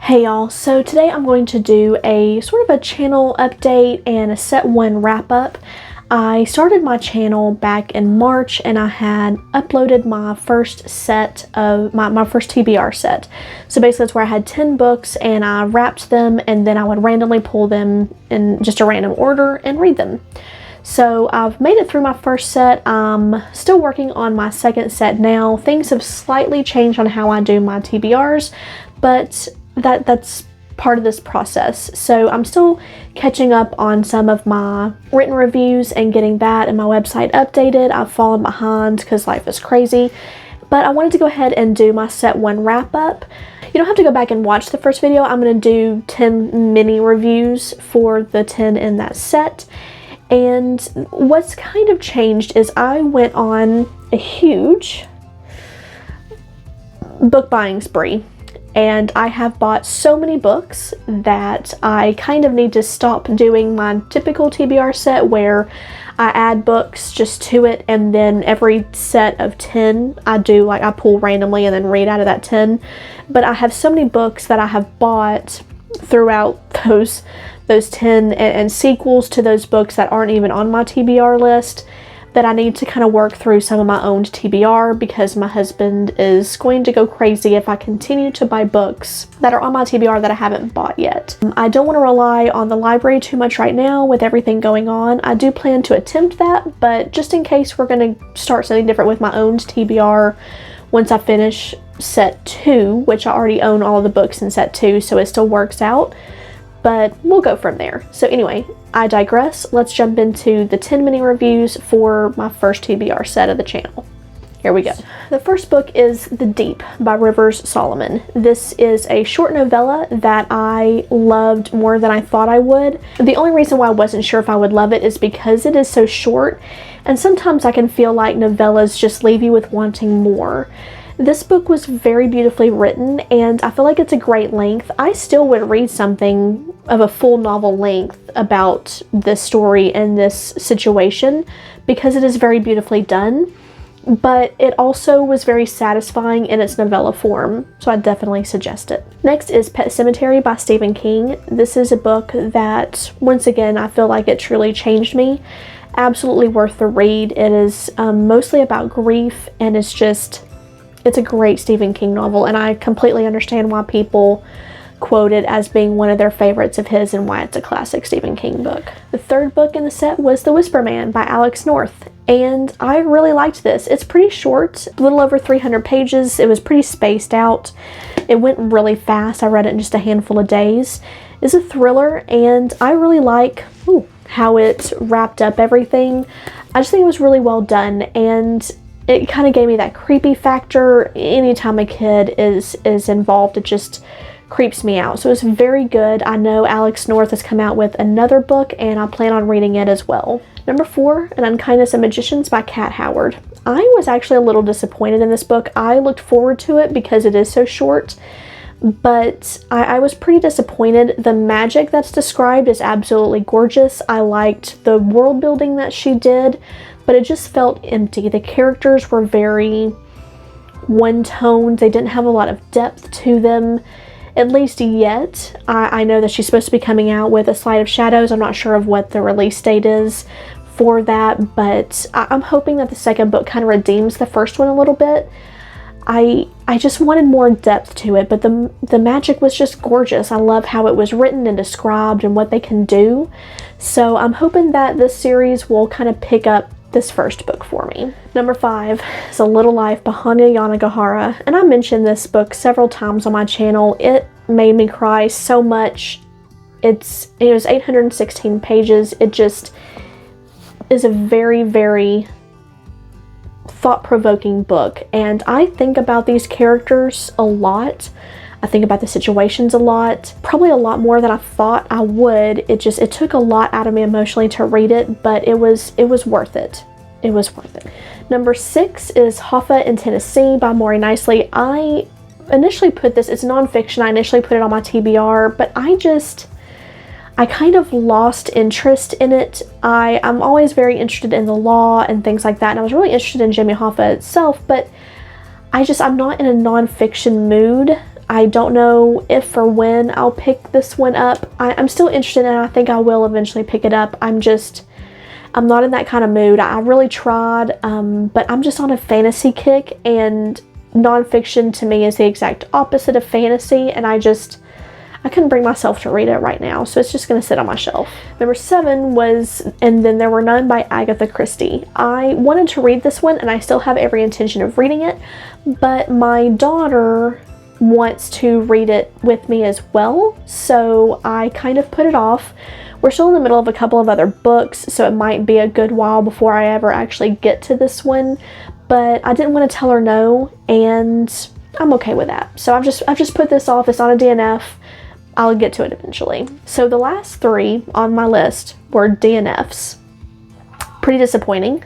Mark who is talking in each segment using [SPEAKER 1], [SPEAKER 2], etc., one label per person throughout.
[SPEAKER 1] Hey y'all, so today I'm going to do a sort of a channel update and a set 1 wrap up. I started my channel back in March and I had uploaded my first set of my first TBR set. So basically that's where I had 10 books and I wrapped them and then I would randomly pull them in just a random order and read them. So I've made it through my first set. I'm still working on my second set now. Things have slightly changed on how I do my TBRs, but that's part of this process. So I'm still catching up on some of my written reviews and getting that and my website updated. I've fallen behind because life is crazy, but I wanted to go ahead and do my set 1 wrap up. You don't have to go back and watch the first video. I'm going to do 10 mini reviews for the 10 in that set. And what's kind of changed is I went on a huge book buying spree. And I have bought so many books that I kind of need to stop doing my typical TBR set where I add books just to it, and then every set of 10 I pull randomly and then read out of that 10. But I have so many books that I have bought throughout those 10 and sequels to those books that aren't even on my TBR list that I need to kind of work through some of my own TBR, because my husband is going to go crazy if I continue to buy books that are on my TBR that I haven't bought yet. I don't want to rely on the library too much right now with everything going on. I do plan to attempt that, but just in case, we're going to start something different with my own TBR once I finish set 2, which I already own all of the books in set 2, so it still works out. But we'll go from there. So anyway, I digress. Let's jump into the 10 mini reviews for my first TBR set of the channel. Here we go. The first book is The Deep by Rivers Solomon. This is a short novella that I loved more than I thought I would. The only reason why I wasn't sure if I would love it is because it is so short, and sometimes I can feel like novellas just leave you with wanting more. This book was very beautifully written, and I feel like it's a great length. I still would read something of a full novel length about this story and this situation because it is very beautifully done, but it also was very satisfying in its novella form, so I definitely suggest it. Next is Pet Sematary by Stephen King. This is a book that, once again, I feel like it truly changed me. Absolutely worth the read. It is mostly about grief, and it's a great Stephen King novel, and I completely understand why people quote it as being one of their favorites of his and why it's a classic Stephen King book. The third book in the set was The Whisper Man by Alex North, and I really liked this. It's pretty short, a little over 300 pages. It was pretty spaced out. It went really fast. I read it in just a handful of days. It's a thriller, and I really like how it wrapped up everything. I just think it was really well done, and it kind of gave me that creepy factor. Anytime a kid is involved, it just creeps me out. So it's very good. I know Alex North has come out with another book, and I plan on reading it as well. Number 4, An Unkindness of Magicians by Kat Howard. I was actually a little disappointed in this book. I looked forward to it because it is so short, but I was pretty disappointed. The magic that's described is absolutely gorgeous. I liked the world building that she did, but it just felt empty. The characters were very one-toned. They didn't have a lot of depth to them, at least yet. I know that she's supposed to be coming out with A Sleight of Shadows. I'm not sure of what the release date is for that, but I'm hoping that the second book kind of redeems the first one a little bit. I just wanted more depth to it, but the magic was just gorgeous. I love how it was written and described and what they can do. So I'm hoping that this series will kind of pick up this first book for me. Number 5 is A Little Life by Hanya Yanagihara, and I mentioned this book several times on my channel. It made me cry so much. It was 816 pages. It just is a very, very thought-provoking book, and I think about these characters a lot. I think about the situations a lot, probably a lot more than I thought I would. It took a lot out of me emotionally to read it, but it was worth it. It was worth it. Number 6 is Hoffa In Tennessee by Maury Nicely. I initially put this, it's nonfiction, I initially put it on my TBR, but I kind of lost interest in it. I'm always very interested in the law and things like that, and I was really interested in Jimmy Hoffa itself, but I'm not in a nonfiction mood. I don't know if or when I'll pick this one up. I'm still interested and I think I will eventually pick it up. I'm not in that kind of mood. I really tried, but I'm just on a fantasy kick, and nonfiction to me is the exact opposite of fantasy, and I couldn't bring myself to read it right now, so it's just going to sit on my shelf. Number 7 was And Then There Were None by Agatha Christie. I wanted to read this one, and I still have every intention of reading it, but my daughter wants to read it with me as well, so I kind of put it off. We're still in the middle of a couple of other books, so it might be a good while before I ever actually get to this one, but I didn't want to tell her no, and I'm okay with that. So I've just put this off. It's on a DNF. I'll get to it eventually. So the last 3 on my list were DNFs. Pretty disappointing,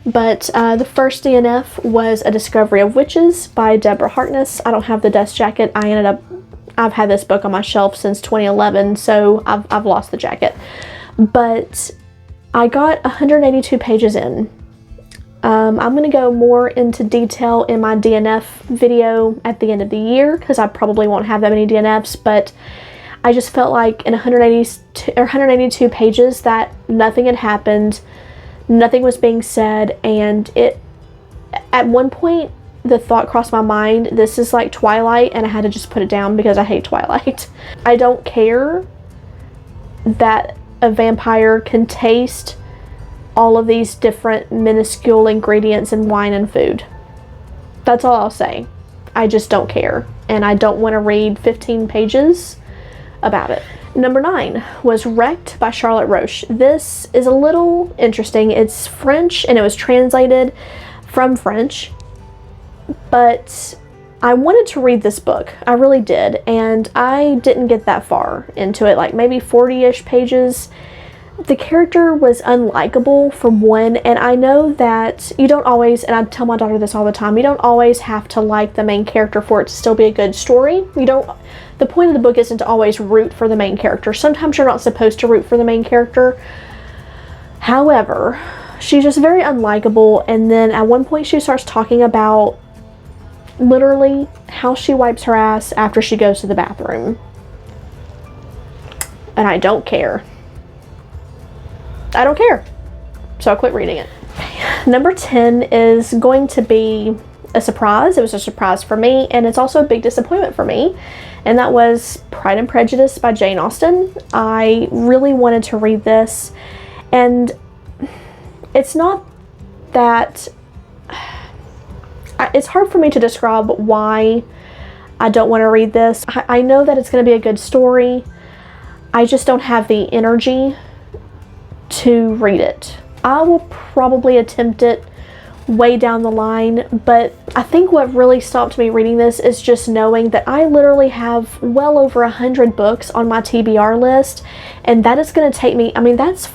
[SPEAKER 1] but the first DNF was A Discovery of Witches by Deborah Harkness. I don't have the dust jacket. I've had this book on my shelf since 2011, so I've lost the jacket. But I got 182 pages in. I'm going to go more into detail in my DNF video at the end of the year, because I probably won't have that many DNFs, but I just felt like in 182 pages that nothing had happened, nothing was being said, and at one point the thought crossed my mind, this is like Twilight, and I had to just put it down because I hate Twilight. I don't care that a vampire can taste all of these different minuscule ingredients in wine and food. That's all I'll say. I just don't care, and I don't want to read 15 pages about it. Number 9 was Wrecked by Charlotte Roche. This is a little interesting. It's French, and it was translated from French, but I wanted to read this book. I really did, and I didn't get that far into it, like maybe 40-ish pages. The character was unlikable for one, and I know that you don't always, and I tell my daughter this all the time, you don't always have to like the main character for it to still be a good story. The point of the book isn't to always root for the main character. Sometimes you're not supposed to root for the main character. However, she's just very unlikable, and then at one point she starts talking about literally how she wipes her ass after she goes to the bathroom. And I don't care. I don't care. So I quit reading it. Number 10 is going to be a surprise. It was a surprise for me, and it's also a big disappointment for me. And that was Pride and Prejudice by Jane Austen. I really wanted to read this, and it's not that... It's hard for me to describe why I don't want to read this. I know that it's going to be a good story. I just don't have the energy to read it. I will probably attempt it way down the line, but I think what really stopped me reading this is just knowing that I literally have well over 100 books on my TBR list, and that is going to take me, I mean, that's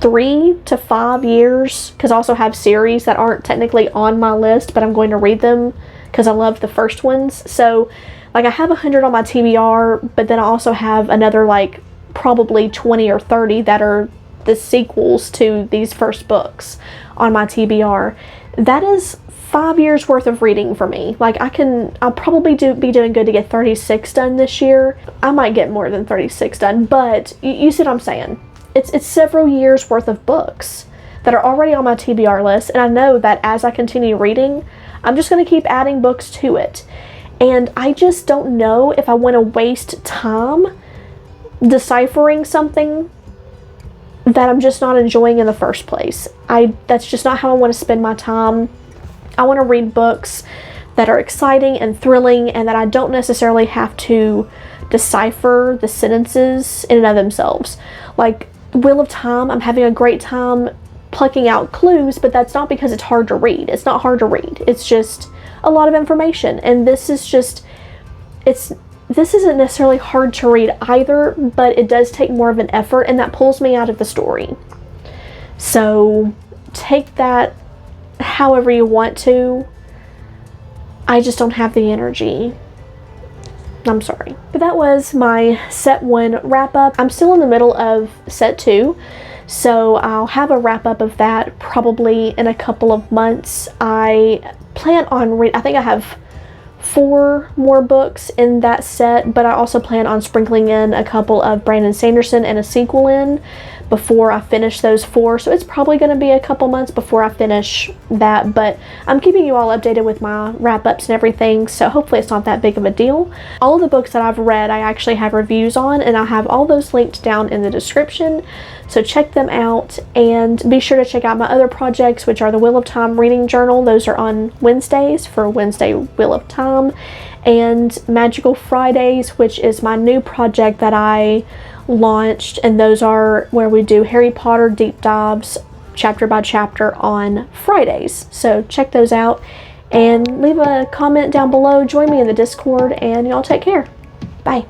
[SPEAKER 1] 3 to 5 years, because I also have series that aren't technically on my list, but I'm going to read them because I love the first ones. So like I have 100 on my TBR, but then I also have another like probably 20 or 30 that are the sequels to these first books on my TBR. That is 5 years worth of reading for me. Like I'll probably be doing good to get 36 done this year. I might get more than 36 done, but you see what I'm saying? It's several years worth of books that are already on my TBR list, and I know that as I continue reading, I'm just going to keep adding books to it. And I just don't know if I want to waste time deciphering something that I'm just not enjoying in the first place. That's just not how I want to spend my time. I want to read books that are exciting and thrilling, and that I don't necessarily have to decipher the sentences in and of themselves. Like Wheel of Time, I'm having a great time plucking out clues, but that's not because it's hard to read. It's not hard to read. It's just a lot of information, and this isn't necessarily hard to read either, but it does take more of an effort, and that pulls me out of the story. So take that however you want to. I just don't have the energy. I'm sorry. But that was my set 1 wrap up. I'm still in the middle of set 2, so I'll have a wrap up of that probably in a couple of months. I plan on I think I have 4 more books in that set, but I also plan on sprinkling in a couple of Brandon Sanderson and a sequel in before I finish those 4. So it's probably going to be a couple months before I finish that, but I'm keeping you all updated with my wrap-ups and everything, so hopefully it's not that big of a deal. All of the books that I've read I actually have reviews on, and I'll have all those linked down in the description, so check them out. And be sure to check out my other projects, which are the Wheel of Time reading journal. Those are on Wednesdays for Wednesday Wheel of Time, and Magical Fridays, which is my new project that I launched, and those are where we do Harry Potter deep dives chapter by chapter on Fridays. So check those out and leave a comment down below, join me in the Discord, and y'all take care. Bye.